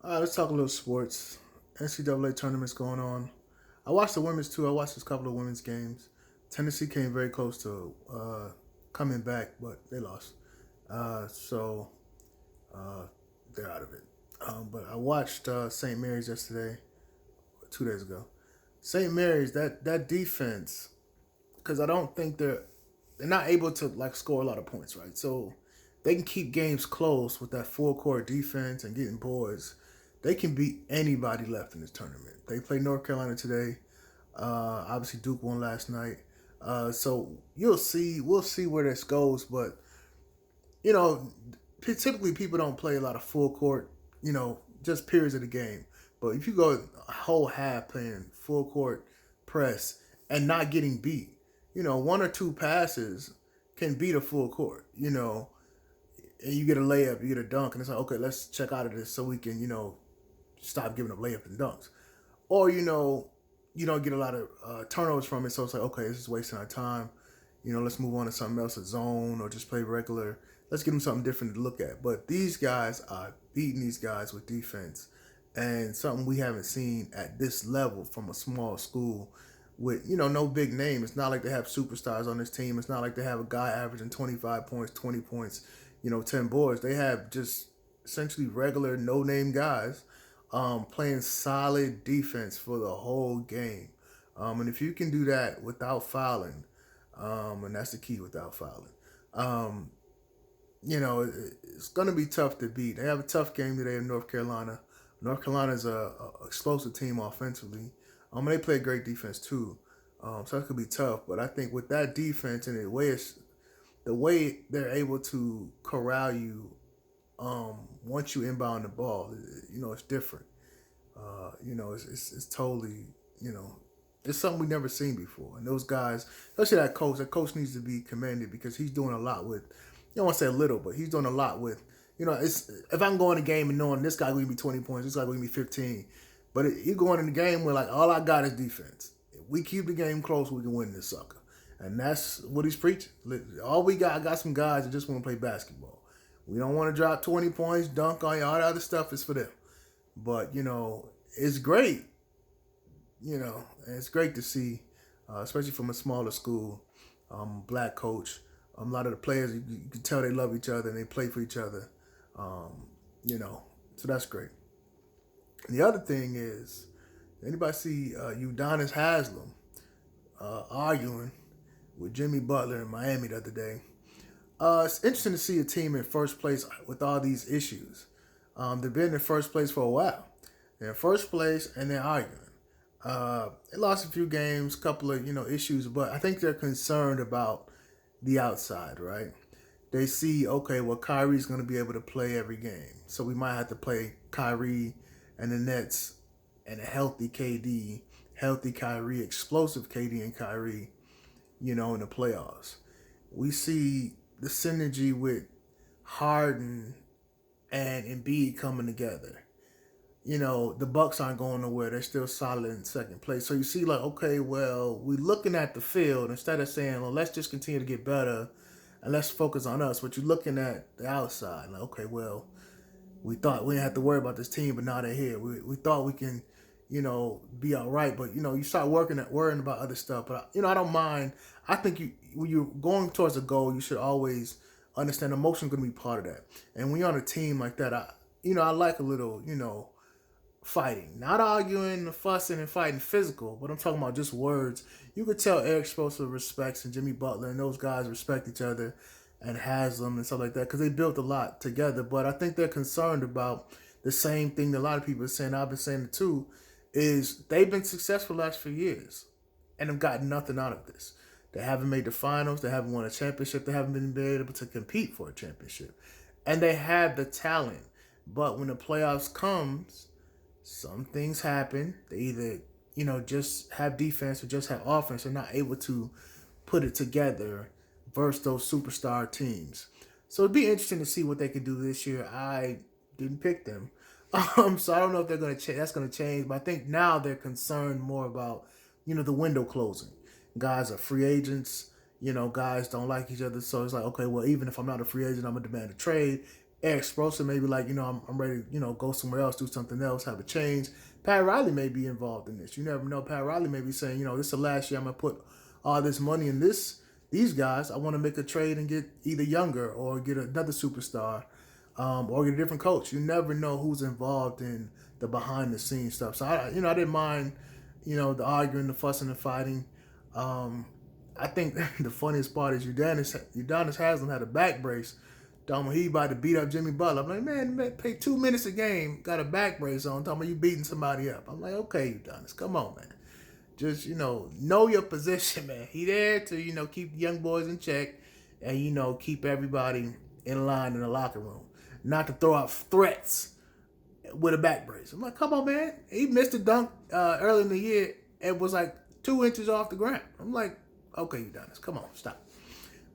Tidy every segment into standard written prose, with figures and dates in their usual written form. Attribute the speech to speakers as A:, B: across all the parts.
A: All right, let's talk a little sports. NCAA tournaments going on. I watched the women's too. I watched a couple of women's games. Tennessee came very close to coming back, but they lost. So uh, they're out of it. But I watched St. Mary's yesterday, 2 days ago. St. Mary's that defense, because I don't think they're not able to like score a lot of points, right? So they can keep games close with that full court defense and getting boards. They can beat anybody left in this tournament. They play North Carolina today. Obviously, Duke won last night. So we'll see where this goes. But you know, typically people don't play a lot of full court. Just periods of the game. But if you go a whole half playing full court press and not getting beat, one or two passes can beat a full court. And you get a layup, you get a dunk, and it's like, okay, let's check out of this so we can, stop giving up layups and dunks. Or, you don't get a lot of turnovers from it, so it's like, okay, this is wasting our time. Let's move on to something else, a zone, or just play regular. Let's give them something different to look at. But these guys are beating these guys with defense, and something we haven't seen at this level from a small school with, no big name. It's not like they have superstars on this team. It's not like they have a guy averaging 25 points, 20 points, 10 boards. They have just essentially regular no-name guys playing solid defense for the whole game. And if you can do that without fouling, and that's the key, without fouling, um, it's going to be tough to beat. They have a tough game today in North Carolina. North Carolina's a explosive team offensively. And they play great defense too. So that could be tough. But I think with that defense and the way they're able to corral you once you inbound the ball, it's different. It's totally, it's something we've never seen before. And those guys, especially that coach needs to be commended because he's doing a lot with, you don't want to say a little, but he's doing a lot with, it's if I'm going to game and knowing this guy going to be 20 points, this guy going to be 15, but you going in the game where like all I got is defense. If we keep the game close, we can win this sucker. And that's what he's preaching. All we got, I got some guys that just want to play basketball. We don't want to drop 20 points, dunk on you. All that other stuff is for them. But, it's great. And it's great to see, especially from a smaller school, black coach. A lot of the players, you can tell they love each other and they play for each other. So that's great. And the other thing is, anybody see Udonis Haslam arguing with Jimmy Butler in Miami the other day? It's interesting to see a team in first place with all these issues. They've been in first place for a while. They're in first place and they're arguing. They lost a few games, couple of issues, but I think they're concerned about the outside, right? They see, okay, well, Kyrie's going to be able to play every game, so we might have to play Kyrie and the Nets and a healthy KD, healthy Kyrie, explosive KD and Kyrie, in the playoffs. We see the synergy with Harden and Embiid coming together. The Bucks aren't going nowhere. They're still solid in second place. So you see, like, okay, well, we're looking at the field instead of saying, well, let's just continue to get better and let's focus on us. But you're looking at the outside. Like, okay, well, we thought we didn't have to worry about this team, but now they're here. We thought we can, be all right. But, you start worrying about other stuff. But, I don't mind. I think when you're going towards a goal, you should always understand emotion going to be part of that. And when you're on a team like that, I like a little, fighting. Not arguing, fussing, and fighting physical, but I'm talking about just words. You could tell Eric Spoelstra respects and Jimmy Butler and those guys respect each other and Haslam and stuff like that because they built a lot together. But I think they're concerned about the same thing that a lot of people are saying. I've been saying it too, is they've been successful the last few years and have gotten nothing out of this. They haven't made the finals. They haven't won a championship. They haven't been able to compete for a championship. And they have the talent. But when the playoffs comes, some things happen. They either, just have defense or just have offense. They're not able to put it together versus those superstar teams. So it'd be interesting to see what they can do this year. I didn't pick them. So I don't know if they're going to that's going to change. But I think now they're concerned more about, the window closing. Guys are free agents. Guys don't like each other. So it's like, okay, well, even if I'm not a free agent, I'm going to demand a trade. Eric Spoelstra maybe like, I'm ready to, go somewhere else, do something else, have a change. Pat Riley may be involved in this. You never know. Pat Riley may be saying, this is the last year I'm gonna put all this money in these guys. I want to make a trade and get either younger or get another superstar, or get a different coach. You never know who's involved in the behind the scenes stuff. So I didn't mind, the arguing, the fussing, the fighting. Um, I think the funniest part is Udonis Haslam had a back brace. Talking about he about to beat up Jimmy Butler. I'm like, man, pay 2 minutes a game, got a back brace on. Talking about you beating somebody up. I'm like, okay, Udonis, come on, man. Just, know your position, man. He there to, keep young boys in check and, keep everybody in line in the locker room. Not to throw out threats with a back brace. I'm like, come on, man. He missed a dunk early in the year and was like 2 inches off the ground. I'm like, okay, Udonis, come on, stop.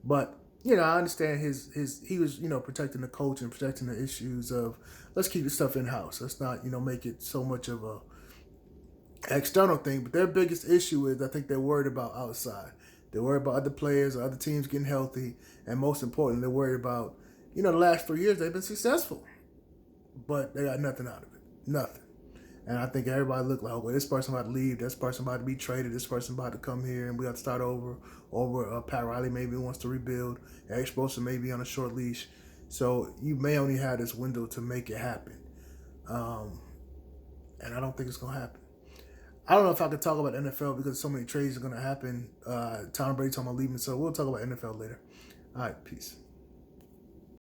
A: But, I understand he was, protecting the coach and protecting the issues of let's keep this stuff in-house. Let's not, make it so much of a external thing. But their biggest issue is I think they're worried about outside. They're worried about other players or other teams getting healthy. And most importantly, they're worried about, the last 3 years they've been successful. But they got nothing out of it. Nothing. And I think everybody looked like, well, this person about to leave, this person about to be traded, this person about to come here, and we got to start over. Pat Riley maybe wants to rebuild. Eric Spoelstra may be on a short leash. So you may only have this window to make it happen. And I don't think it's going to happen. I don't know if I could talk about NFL because so many trades are going to happen. Tom Brady talking about leaving, so we'll talk about NFL later. All right, peace.